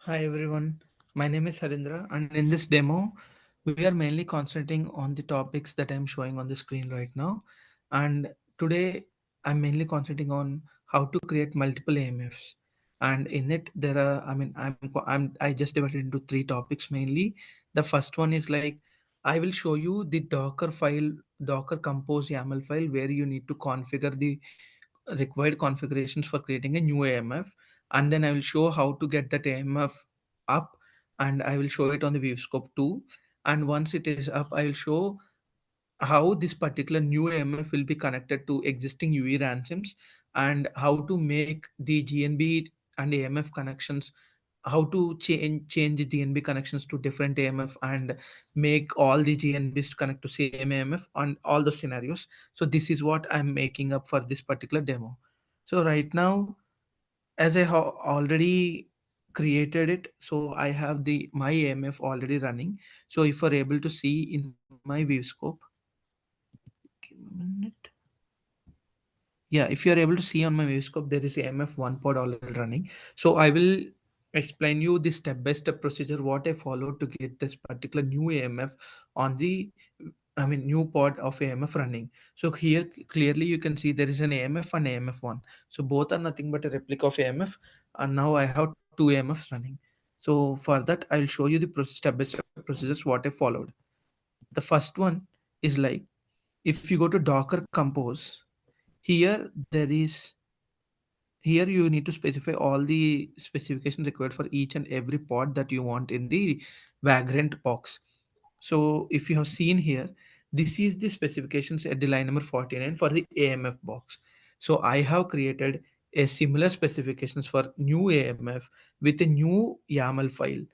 Hi everyone, my name is Harindra, and in this demo, we are mainly concentrating on the topics that I'm showing on the screen right now. And today, I'm mainly concentrating on how to create multiple AMFs. And in it, there are, I mean, I just divided into three topics mainly. The first one is like, I will show you the Docker file, Docker Compose YAML file, where you need to configure the required configurations for creating a new AMF, and then I will show how to get that AMF up, and I will show it on the ViewScope too. And once it is up, I will show how this particular new AMF will be connected to existing UE ransoms, and how to make the GNB and AMF connections, how to change the DNB connections to different AMF, and make all the GNBs to connect to same AMF on all those scenarios. So this is what I'm making up for this particular demo. So right now, as I have already created it, so I have the my AMF already running. So if you're able to see in my ViewScope, give me a minute. Yeah, if you're able to see on my Viewscope, there is a MF1 pod already running. So I will explain you the step-by-step procedure what I followed to get this particular new AMF on the, I mean, new pod of AMF running. So here clearly you can see there is an AMF and AMF1. So both are nothing but a replica of AMF, and now I have two AMFs running. So for that, I'll show you the step-by-step procedures what I followed. The first one is like, if you go to Docker Compose, here there is, here you need to specify all the specifications required for each and every pod that you want in the Vagrant box. So if you have seen here, this is the specifications at the line number 49 for the AMF box. So I have created a similar specifications for new AMF with a new YAML file.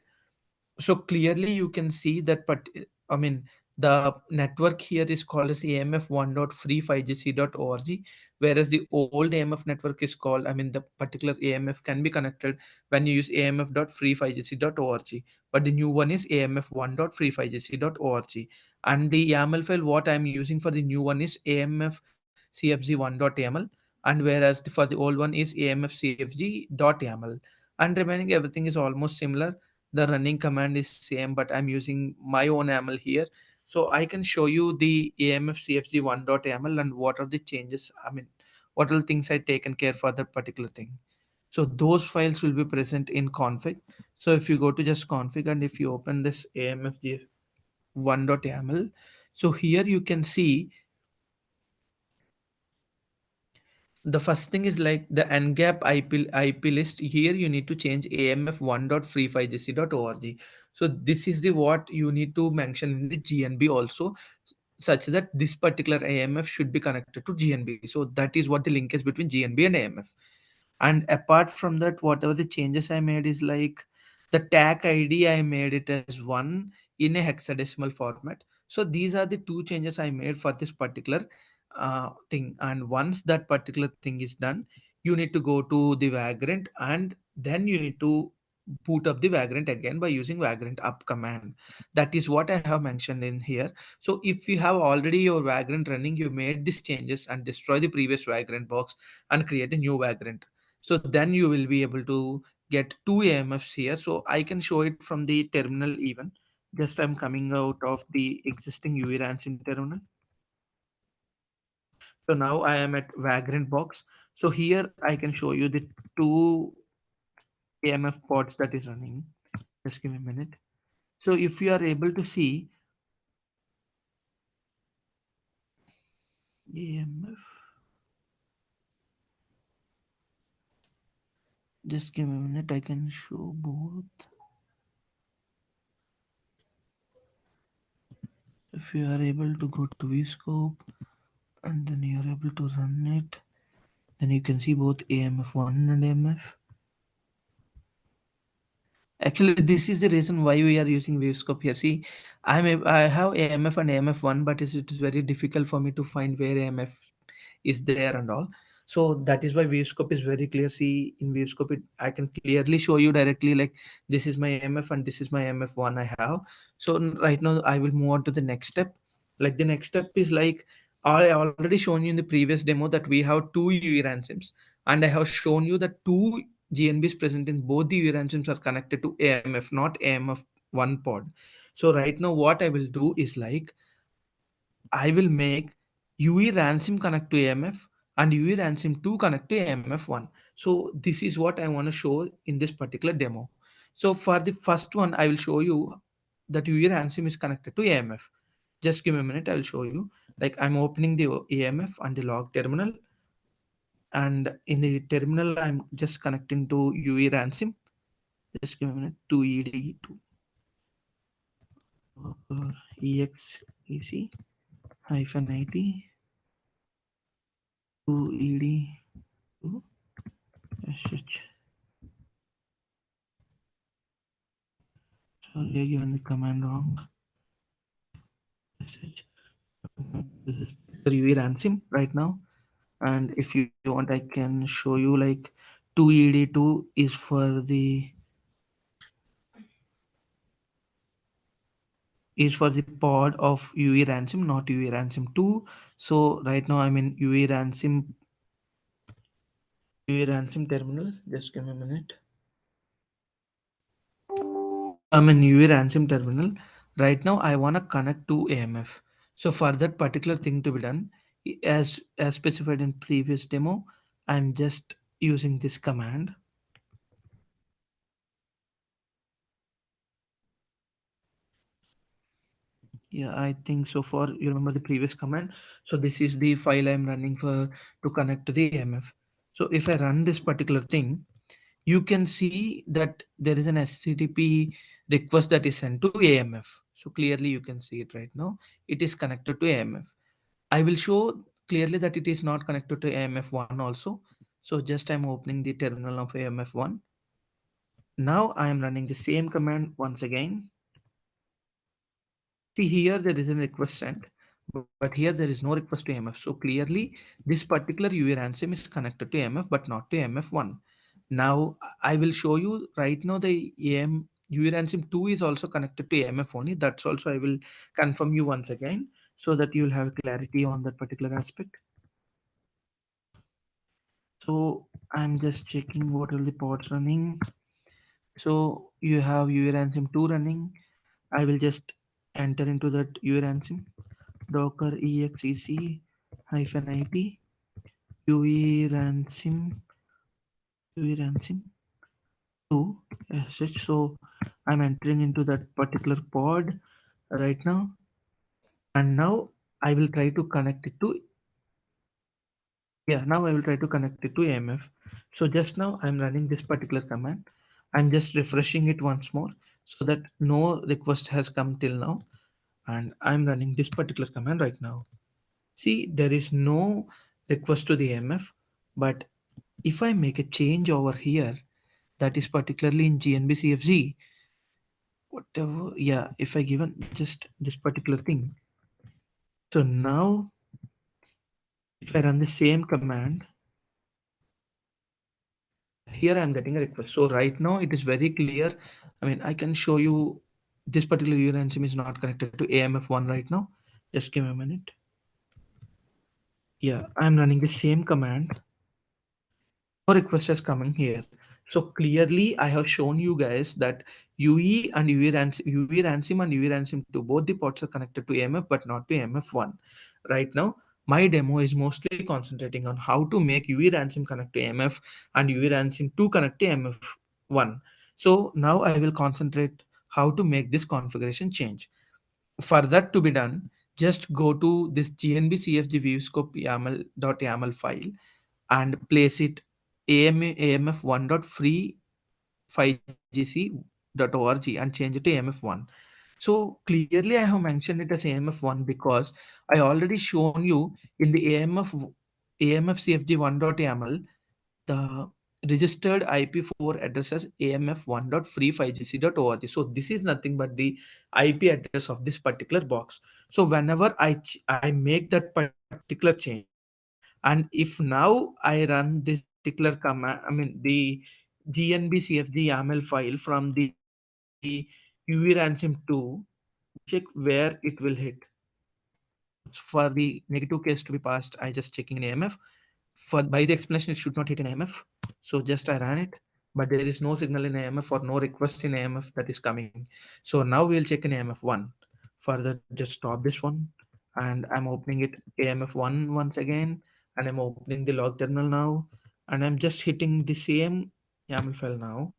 So clearly you can see that, but I mean, the network here is called as amf1.free5gc.org, whereas the old AMF network is called, I mean, the particular AMF can be connected when you use amf.free5gc.org, but the new one is amf1.free5gc.org. And the YAML file what I'm using for the new one is amfcfg1.yaml, and whereas for the old one is amfcfg.yaml, and remaining everything is almost similar. The running command is same, but I'm using my own YAML here. So I can show you the amfcfg1.yaml and what are the changes, I mean, what are the things I taken care for that particular thing. So those files will be present in config. So if you go to just config, and if you open this amfg1.yaml, so here you can see the first thing is like the ngap IP list. Here you need to change amf1.free5gc.org. So this is the what you need to mention in the GNB also, such that this particular AMF should be connected to GNB. So that is what the linkage between GNB and AMF. And apart from that, whatever the changes I made is like the tag ID, I made it as one in a hexadecimal format. So these are the two changes I made for this particular thing. And once that particular thing is done, you need to go to the Vagrant, and then you need to boot up the Vagrant again by using Vagrant up command. That is what I have mentioned in here. So if you have already your Vagrant running, you made these changes and destroy the previous Vagrant box and create a new Vagrant. So then you will be able to get two AMFs here. So I can show it from the terminal even. Just I'm coming out of the existing UV ransom terminal. So now I am at Vagrant box. So here I can show you the two AMF pods that is running. Just give me a minute. So if you are able to see AMF, just give me a minute. I can show both. If you are able to go to vscope and then you are able to run it, then you can see both AMF1 and AMF. Actually, this is the reason why we are using Wavescope here. See, I have AMF and AMF1, but it is very difficult for me to find where AMF is there and all. So that is why Wavescope is very clear. See, in Wavescope, I can clearly show you directly like this is my AMF and this is my AMF1 I have. So right now I will move on to the next step. Like the next step is like I already shown you in the previous demo that we have two UE ransoms, and I have shown you the two GNBs present in both the UV ransoms are connected to AMF, not AMF1 pod. So right now what I will do is like I will make UE ransom connect to AMF and UE ransom 2 connect to AMF1. So this is what I want to show in this particular demo. So for the first one, I will show you that UE ransom is connected to AMF. Just give me a minute, I will show you. Like I'm opening the AMF and the log terminal, and in the terminal I'm just connecting to UE ransom. Just give me a minute. 2ED to EXEC hyphen IP 2ED to SH. Sorry, I given the command wrong. SH. This is the UV ransom right now. And if you want, I can show you like 2ED2 is for the pod of UV ransom, not UV ransom 2. So right now I'm in UV ransom terminal. Just give me a minute. So I'm in UV ransom terminal. Right now I wanna connect to AMF. So for that particular thing to be done, as specified in previous demo, I'm just using this command. Yeah, I think so far you remember the previous command. So this is the file I'm running for to connect to the AMF. So if I run this particular thing, you can see that there is an HTTP request that is sent to AMF. So clearly you can see it right now. It is connected to AMF. I will show clearly that it is not connected to AMF1 also. So just I'm opening the terminal of AMF1. Now I am running the same command once again. See here there is a request sent, but here there is no request to AMF. So clearly this particular UA ransom is connected to AMF but not to AMF1. Now I will show you right now the UA ransom 2 is also connected to AMF only. That's also I will confirm you once again so that you will have clarity on that particular aspect. So I'm just checking what are the pods running. So you have UA ransom 2 running. I will just enter into that UA ransom docker exec hyphen it UE ransom 2 sh. So I'm entering into that particular pod right now, and now I will try to connect it to now I will try to connect it to AMF. So just now I'm running this particular command. I'm just refreshing it once more so that no request has come till now, and I'm running this particular command right now. See, there is no request to the AMF, but if I make a change over here, that is particularly in GNB whatever, yeah, if I given just this particular thing. So now, if I run the same command, here I'm getting a request. So right now it is very clear. I mean, I can show you this particular URL is not connected to AMF1 right now. Just give me a minute. Yeah, I'm running the same command. No request is coming here. So clearly I have shown you guys that UE and UE ransom and UE ransom 2, both the ports are connected to AMF but not to AMF1. Right now, my demo is mostly concentrating on how to make UE ransom connect to AMF and UE ransom 2 connect to AMF1. So now I will concentrate how to make this configuration change. For that to be done, just go to this gnb cfg viewscope YAML file and place it amf1.free5gc.org and change it to amf1. So clearly I have mentioned it as amf1 because I already shown you in the amfcfg1.yaml the registered IP4 address as amf1.free5gc.org. So this is nothing but the IP address of this particular box. So whenever I make that particular change, and if now I run this particular command, I mean the gnb cfg yaml file from the UV ransom 2, check where it will hit. For the negative case to be passed, I just checking in AMF. For by the explanation, it should not hit in AMF. So just I ran it. but there is no signal in AMF or no request in AMF that is coming. So now we'll check in AMF1. Further, just stop this one, and I'm opening it AMF1 once again, and I'm opening the log terminal now, and I'm just hitting the same YAML file now,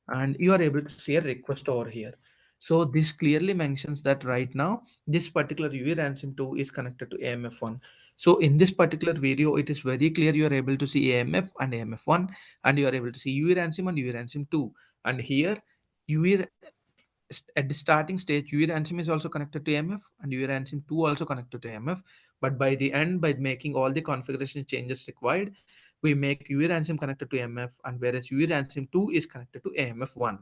and you are able to see a request over here. So this clearly mentions that right now this particular UV ransom 2 is connected to AMF1. So in this particular video, it is very clear you are able to see AMF and AMF1, and you are able to see UV ransom and UV ransom 2. And here UV at the starting stage, UV ransom is also connected to AMF and UV ransom 2 also connected to AMF. But by the end, by making all the configuration changes required, we make UV ransom connected to AMF, and whereas UV ransom 2 is connected to AMF1.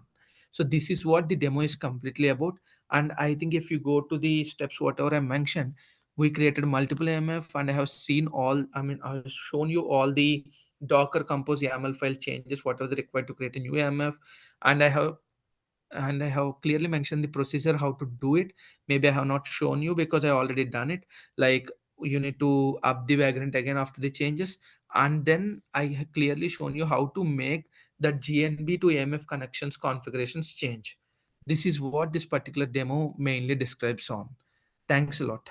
So this is what the demo is completely about. And I think if you go to the steps, whatever I mentioned, we created multiple AMF, and I have seen all, I mean, I've shown you all the Docker Compose YAML file changes, whatever required to create a new AMF. And I have clearly mentioned the procedure how to do it. Maybe I have not shown you because I already done it. Like, you need to up the vagrant again after the changes, and then I have clearly shown you how to make the GNB to AMF connections configurations change. This is what this particular demo mainly describes on. Thanks a lot.